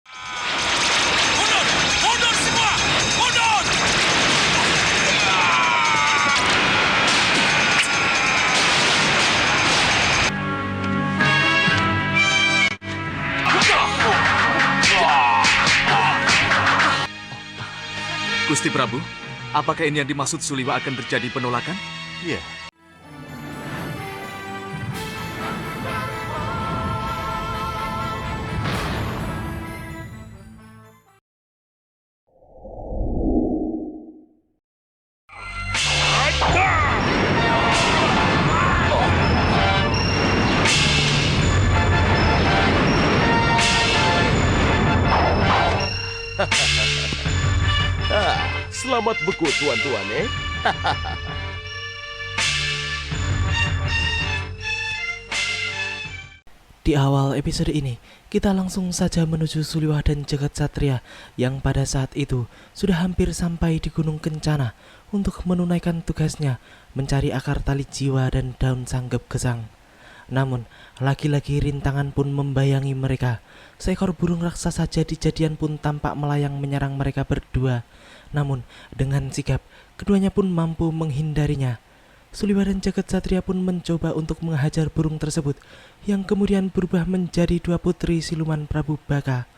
Mundur! Mundur semua! Mundur! Gusti Prabu, apakah ini yang dimaksud Suliwa akan terjadi penolakan? Iya. Selamat beku, tuan-tuan, Di awal episode ini, kita langsung saja menuju Suliwah dan Jagat Satria yang pada saat itu sudah hampir sampai di Gunung Kencana untuk menunaikan tugasnya mencari akar tali jiwa dan daun sanggep gesang. Namun, lagi-lagi rintangan pun membayangi mereka. Seekor burung raksasa jadi-jadian pun tampak melayang menyerang mereka berdua. Namun, dengan sigap, keduanya pun mampu menghindarinya. Suliwa dan Jagat Satria pun mencoba untuk menghajar burung tersebut, yang kemudian berubah menjadi dua putri siluman Prabu Baka.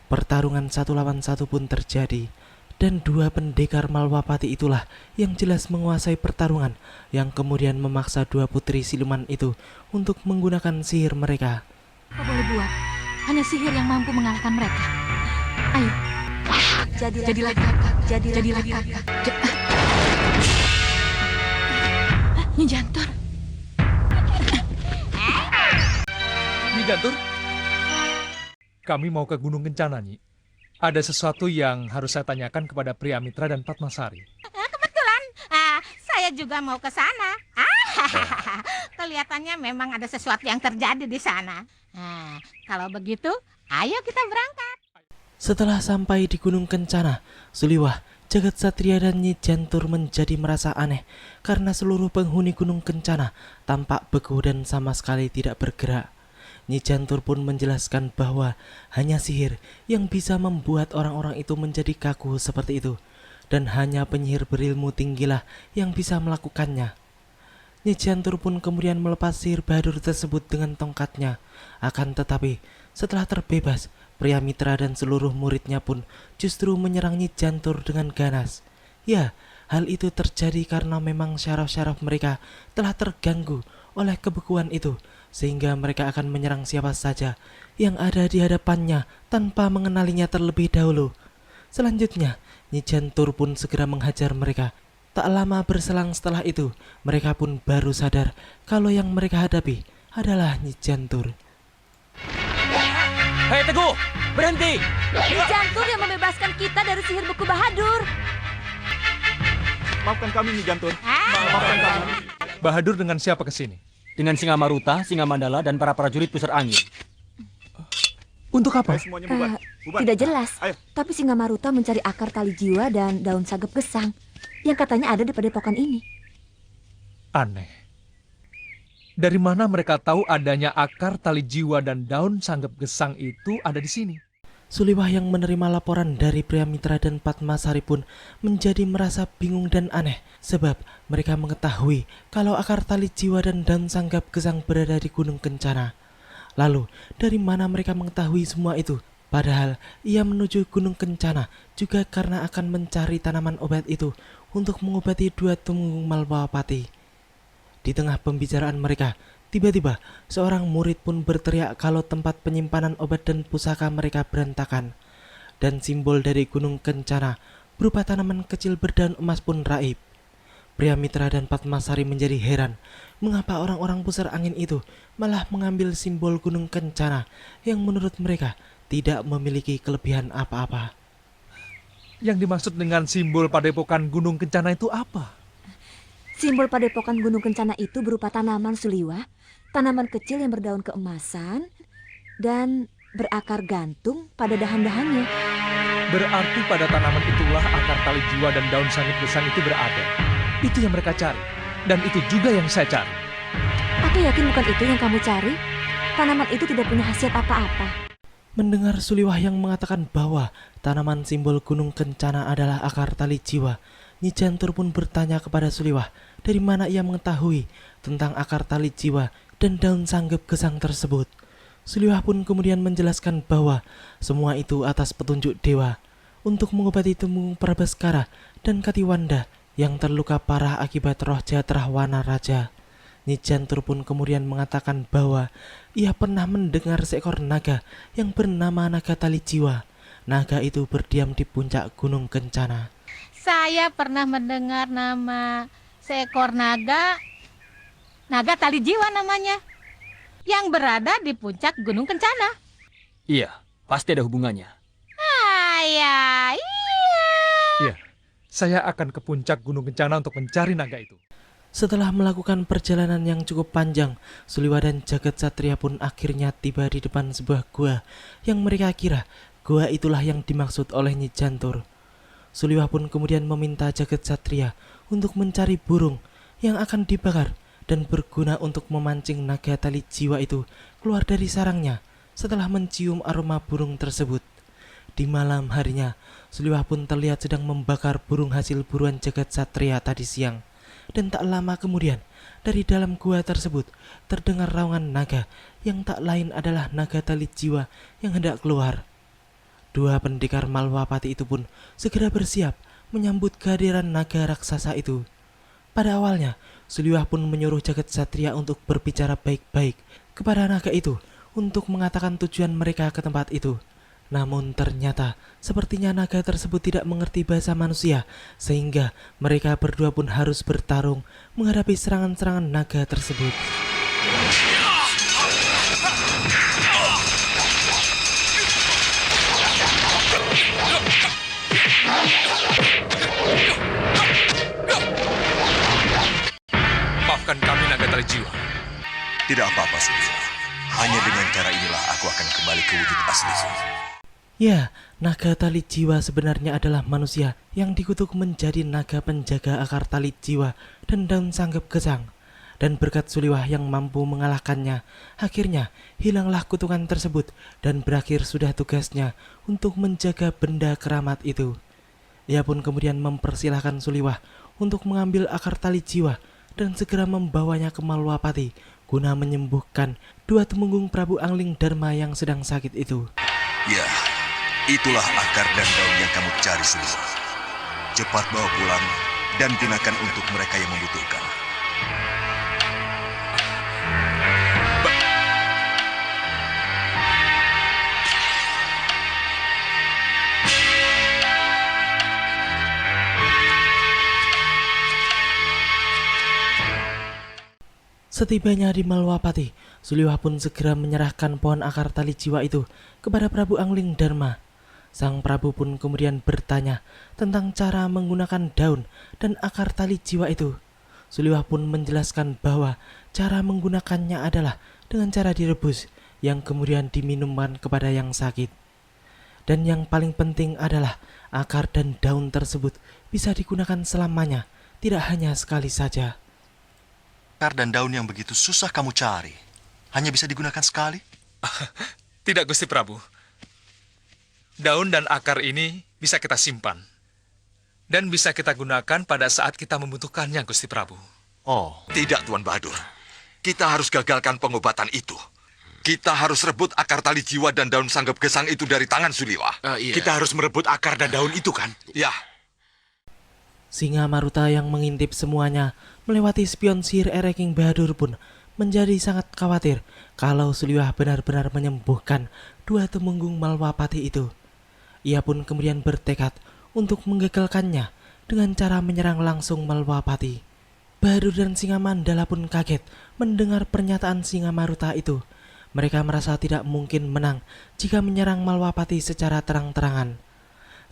Pertarungan satu lawan satu pun terjadi, dan dua pendekar Malwapati itulah yang jelas menguasai pertarungan, yang kemudian memaksa dua putri siluman itu untuk menggunakan sihir mereka. Apa boleh buat? Hanya sihir yang mampu mengalahkan mereka. Ayo, jadilah kakak. Nyi Jantur. Nyi Jantur, kami mau ke Gunung Kencana, Nyi. Ada sesuatu yang harus saya tanyakan kepada Priamitra dan Padmasari. Kebetulan, saya juga mau ke sana. Kelihatannya memang ada sesuatu yang terjadi di sana. Kalau begitu, ayo kita berangkat. Setelah sampai di Gunung Kencana, Suliwah, Jagat Satria dan Nyi Jantur menjadi merasa aneh karena seluruh penghuni Gunung Kencana tampak beku dan sama sekali tidak bergerak. Nyi Jantur pun menjelaskan bahwa hanya sihir yang bisa membuat orang-orang itu menjadi kaku seperti itu, dan hanya penyihir berilmu tinggilah yang bisa melakukannya. Nyi Jantur pun kemudian melepas sihir Bahadur tersebut dengan tongkatnya. Akan tetapi, setelah terbebas, Priamitra dan seluruh muridnya pun justru menyerang Nyi Jantur dengan ganas. Ya, hal itu terjadi karena memang syaraf-syaraf mereka telah terganggu oleh kebekuan itu, sehingga mereka akan menyerang siapa saja yang ada di hadapannya tanpa mengenalinya terlebih dahulu. Selanjutnya, Nyi Jantur pun segera menghajar mereka. Tak lama berselang setelah itu, mereka pun baru sadar kalau yang mereka hadapi adalah Nyi Jantur. Hei Teguh, berhenti! Nyi Jantur yang membebaskan kita dari sihir beku Bahadur. Maafkan kami, Nyi Jantur. Maafkan kami. Bahadur dengan siapa ke sini? Dengan Singa Maruta, Singa Mandala, dan para prajurit pusar angin. Untuk apa? Semuanya bubar. Tidak jelas, Ayo. tapi Singa Maruta mencari akar tali jiwa dan daun sagep gesang yang katanya ada di padepokan ini. Aneh. Dari mana mereka tahu adanya akar tali jiwa dan daun sanggep gesang itu ada di sini? Suliwah yang menerima laporan dari Priamitra dan Padmasari pun menjadi merasa bingung dan aneh, sebab mereka mengetahui kalau akar tali jiwa dan daun sanggep gesang berada di Gunung Kencana. Lalu, dari mana mereka mengetahui semua itu? Padahal ia menuju Gunung Kencana juga karena akan mencari tanaman obat itu untuk mengobati dua tumenggung Malwapati. Di tengah pembicaraan mereka, tiba-tiba seorang murid pun berteriak kalau tempat penyimpanan obat dan pusaka mereka berantakan. Dan simbol dari Gunung Kencana berupa tanaman kecil berdaun emas pun raib. Priamitra dan Padmasari menjadi heran mengapa orang-orang pusar angin itu malah mengambil simbol Gunung Kencana yang menurut mereka tidak memiliki kelebihan apa-apa. Yang dimaksud dengan simbol padepokan Gunung Kencana itu apa? Simbol padepokan Gunung Kencana itu berupa tanaman Suliwa, tanaman kecil yang berdaun keemasan dan berakar gantung pada dahan-dahannya. Berarti pada tanaman itulah akar tali jiwa dan daun sanggep gesang itu berada. Itu yang mereka cari, dan itu juga yang saya cari. Aku yakin bukan itu yang kamu cari. Tanaman itu tidak punya khasiat apa-apa. Mendengar Suliwah yang mengatakan bahwa tanaman simbol Gunung Kencana adalah akar tali jiwa, Nyi Jantur pun bertanya kepada Suliwah dari mana ia mengetahui tentang akar tali jiwa dan daun sanggep gesang tersebut. Suliwah pun kemudian menjelaskan bahwa semua itu atas petunjuk dewa untuk mengobati Tumenggung Prabaskara dan Katiwanda yang terluka parah akibat roh jahat Rahwana Raja. Nyi Jantur pun kemudian mengatakan bahwa ia pernah mendengar seekor naga yang bernama Naga Tali Jiwa. Naga itu berdiam di puncak Gunung Kencana. Saya pernah mendengar nama seekor naga Tali Jiwa namanya, yang berada di puncak Gunung Kencana. Iya, pasti ada hubungannya. Iya. Iya, saya akan ke puncak Gunung Kencana untuk mencari naga itu. Setelah melakukan perjalanan yang cukup panjang, Suliwah dan Jagat Satria pun akhirnya tiba di depan sebuah gua yang mereka kira gua itulah yang dimaksud oleh Nyi Jantur. Suliwah pun kemudian meminta Jagat Satria untuk mencari burung yang akan dibakar dan berguna untuk memancing naga tali jiwa itu keluar dari sarangnya setelah mencium aroma burung tersebut. Di malam harinya, Suliwah pun terlihat sedang membakar burung hasil buruan Jagat Satria tadi siang. Dan tak lama kemudian, dari dalam gua tersebut terdengar raungan naga yang tak lain adalah naga tali jiwa yang hendak keluar. Dua pendekar Malwapati itu pun segera bersiap menyambut kehadiran naga raksasa itu. Pada awalnya, Suliwah pun menyuruh Jagat Satria untuk berbicara baik-baik kepada naga itu untuk mengatakan tujuan mereka ke tempat itu. Namun ternyata sepertinya naga tersebut tidak mengerti bahasa manusia, sehingga mereka berdua pun harus bertarung menghadapi serangan-serangan naga tersebut. Maafkan kami, Naga Tali Jiwa. Tidak apa-apa, Suliwah. Hanya dengan cara inilah aku akan kembali ke wujud asli. Ya, naga tali jiwa sebenarnya adalah manusia yang dikutuk menjadi naga penjaga akar tali jiwa dan daun sanggep gesang. Dan berkat Suliwah yang mampu mengalahkannya, akhirnya hilanglah kutukan tersebut dan berakhir sudah tugasnya untuk menjaga benda keramat itu. Ia pun kemudian mempersilahkan Suliwah untuk mengambil akar tali jiwa dan segera membawanya ke Malwapati guna menyembuhkan dua tumenggung Prabu Angling Dharma yang sedang sakit itu. Ya, itulah akar dan daun yang kamu cari, Suliwah. Cepat bawa pulang dan gunakan untuk mereka yang membutuhkan. Setibanya di Malwapati, Suliwah pun segera menyerahkan pohon akar tali jiwa itu kepada Prabu Angling Dharma. Sang Prabu pun kemudian bertanya tentang cara menggunakan daun dan akar tali jiwa itu. Suliwah pun menjelaskan bahwa cara menggunakannya adalah dengan cara direbus, yang kemudian diminumkan kepada yang sakit. Dan yang paling penting adalah akar dan daun tersebut bisa digunakan selamanya, tidak hanya sekali saja. Akar dan daun yang begitu susah kamu cari, hanya bisa digunakan sekali? Tidak, Gusti Prabu. Daun dan akar ini bisa kita simpan. Dan bisa kita gunakan pada saat kita membutuhkannya, Gusti Prabu. Oh, tidak, Tuan Bahadur. Kita harus gagalkan pengobatan itu. Kita harus rebut akar tali jiwa dan daun sanggep gesang itu dari tangan Suliwah. Iya. Kita harus merebut akar dan daun itu, kan? Ya. Singa Maruta yang mengintip semuanya melewati spion sihir Ereking Bahadur pun menjadi sangat khawatir kalau Suliwah benar-benar menyembuhkan dua tumenggung Malwapati itu. Ia pun kemudian bertekad untuk menggagalkannya dengan cara menyerang langsung Malwapati. Bahadur dan Singa Mandala pun kaget mendengar pernyataan Singa Maruta itu. Mereka merasa tidak mungkin menang jika menyerang Malwapati secara terang-terangan.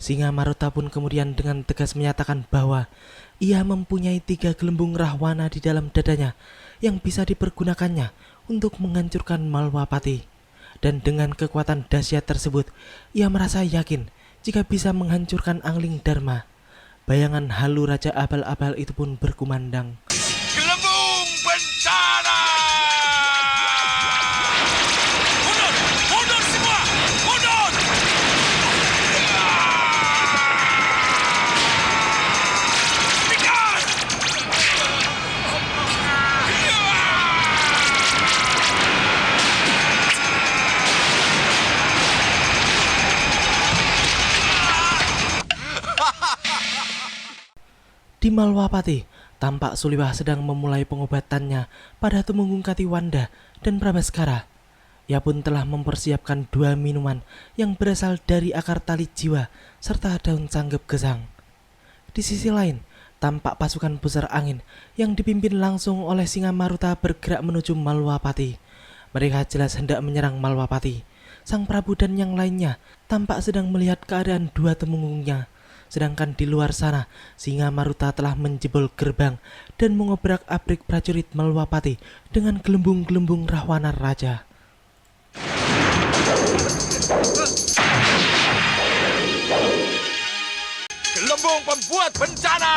Singa Maruta pun kemudian dengan tegas menyatakan bahwa ia mempunyai 3 gelembung Rahwana di dalam dadanya yang bisa dipergunakannya untuk menghancurkan Malwapati. Dan dengan kekuatan dahsyat tersebut, ia merasa yakin jika bisa menghancurkan Angling Dharma. Bayangan halu Raja Abal-Abal itu pun berkumandang. Gelembung bencana! Mundur! Mundur semua! Mundur! Di Malwapati, tampak Suliwah sedang memulai pengobatannya pada Tumenggung Katiwanda dan Prabaskara. Ia pun telah mempersiapkan 2 minuman yang berasal dari akar tali jiwa serta daun sanggep gesang. Di sisi lain, tampak pasukan pusar angin yang dipimpin langsung oleh Singa Maruta bergerak menuju Malwapati. Mereka jelas hendak menyerang Malwapati. Sang Prabu dan yang lainnya tampak sedang melihat keadaan 2 temenggungnya. Sedangkan di luar sana, Singa Maruta telah menjebol gerbang dan mengobrak-abrik prajurit Malwapati dengan gelembung-gelembung Rahwana Raja. Gelembung pembuat bencana!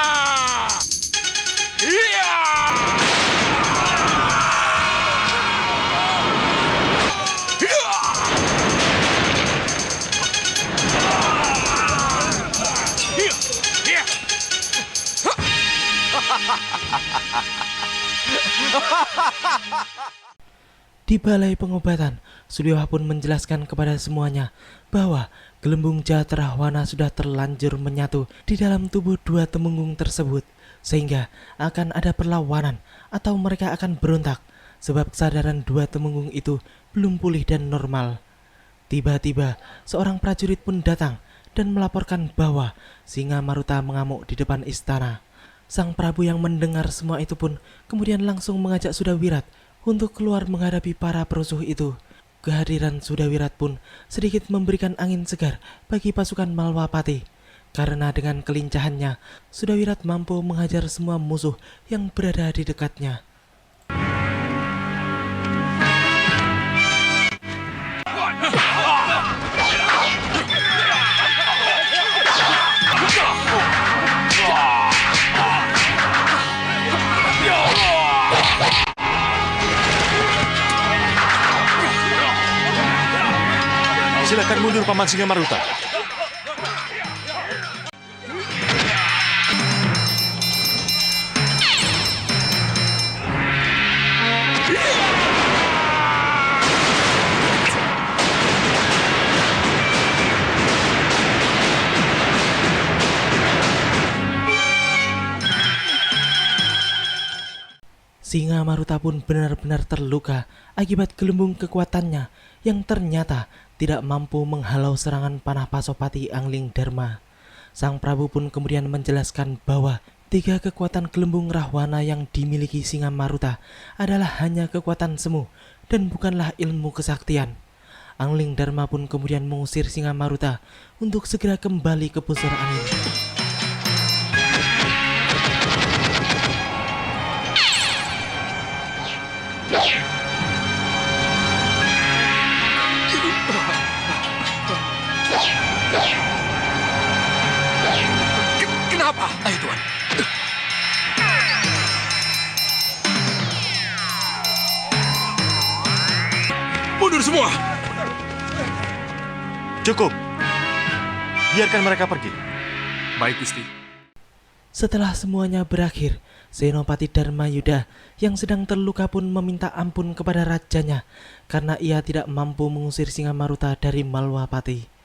Iya! Di balai pengobatan, Suliwah pun menjelaskan kepada semuanya bahwa gelembung jahat Rahwana sudah terlanjur menyatu di dalam tubuh 2 temenggung tersebut, sehingga akan ada perlawanan atau mereka akan berontak, sebab kesadaran 2 temenggung itu belum pulih dan normal. Tiba-tiba, seorang prajurit pun datang dan melaporkan bahwa Singa Maruta mengamuk di depan istana. Sang Prabu yang mendengar semua itu pun kemudian langsung mengajak Sudawirat untuk keluar menghadapi para perusuh itu. Kehadiran Sudawirat pun sedikit memberikan angin segar bagi pasukan Malwapati, karena dengan kelincahannya Sudawirat mampu menghajar semua musuh yang berada di dekatnya. Silakan mundur, Paman Singa Maruta. Singa Maruta pun benar-benar terluka akibat gelembung kekuatannya yang ternyata tidak mampu menghalau serangan panah Pasopati Angling Dharma. Sang Prabu pun kemudian menjelaskan bahwa 3 kekuatan gelembung Rahwana yang dimiliki Singa Maruta adalah hanya kekuatan semu dan bukanlah ilmu kesaktian. Angling Dharma pun kemudian mengusir Singa Maruta untuk segera kembali ke pusar angin. Kenapa? Ayo Tuan. Mundur semua. Cukup. Biarkan mereka pergi. Baik, Gusti. Setelah semuanya berakhir, Senopati Dharmayuda yang sedang terluka pun meminta ampun kepada rajanya karena ia tidak mampu mengusir Singa Maruta dari Malwapati.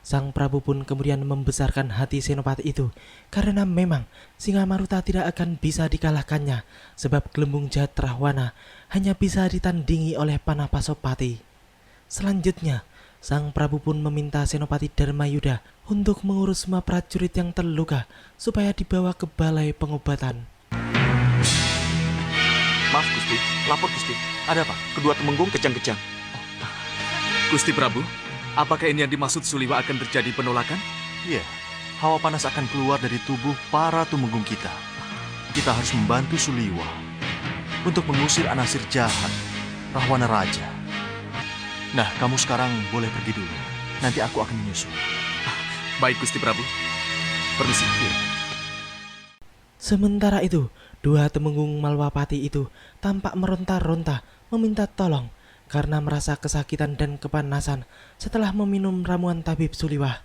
Sang Prabu pun kemudian membesarkan hati Senopati itu karena memang Singa Maruta tidak akan bisa dikalahkannya sebab gelembung jahat Rahwana hanya bisa ditandingi oleh panah Pasopati. Selanjutnya, Sang Prabu pun meminta Senopati Dharmayuda untuk mengurus semua prajurit yang terluka supaya dibawa ke balai pengobatan. Maaf, Gusti. Lapor, Gusti. Ada apa? Kedua temenggung kejang-kejang. Gusti Prabu, apakah ini yang dimaksud Suliwa akan terjadi penolakan? Iya. Hawa panas akan keluar dari tubuh para tumenggung kita. Kita harus membantu Suliwa untuk mengusir anasir jahat Rahwana Raja. Nah, kamu sekarang boleh pergi dulu. Nanti aku akan menyusul. Baik, Gusti Prabu. Permisi. Sementara itu, 2 temenggung Malwapati itu tampak meronta-ronta meminta tolong karena merasa kesakitan dan kepanasan setelah meminum ramuan tabib Suliwah.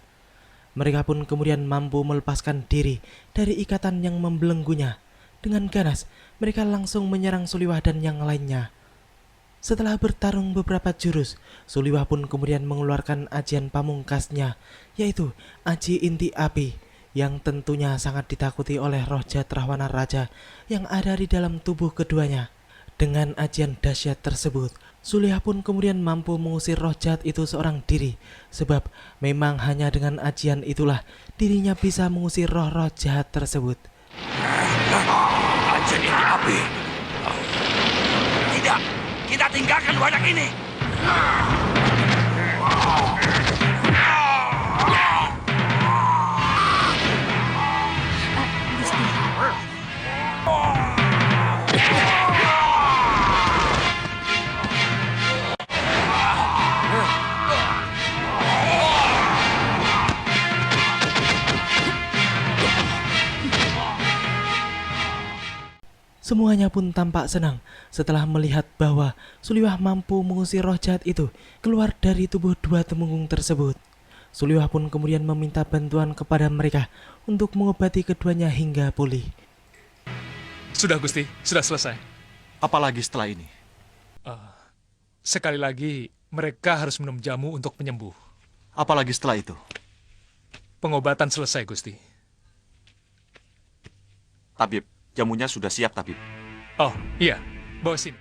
Mereka pun kemudian mampu melepaskan diri dari ikatan yang membelenggunya. Dengan ganas, mereka langsung menyerang Suliwah dan yang lainnya. Setelah bertarung beberapa jurus, Suliwah pun kemudian mengeluarkan ajian pamungkasnya, yaitu Aji Inti Api, yang tentunya sangat ditakuti oleh roh jahat Rahwana Raja yang ada di dalam tubuh keduanya. Dengan ajian dahsyat tersebut, Suliyah pun kemudian mampu mengusir roh jahat itu seorang diri, sebab memang hanya dengan ajian itulah dirinya bisa mengusir roh-roh jahat tersebut. Ajian ini api. Tidak, kita tinggalkan wadah ini. Gusti, Semuanya pun tampak senang setelah melihat bahwa Suliyah mampu mengusir roh jahat itu keluar dari tubuh dua temenggung tersebut. Suliyah pun kemudian meminta bantuan kepada mereka untuk mengobati keduanya hingga pulih. Sudah Gusti, sudah selesai. Apalagi setelah ini? Sekali lagi, mereka harus minum jamu untuk penyembuh. Apalagi setelah itu? Pengobatan selesai, Gusti. Tabib, jamunya sudah siap, Tabib. Oh, iya. Bawa sini.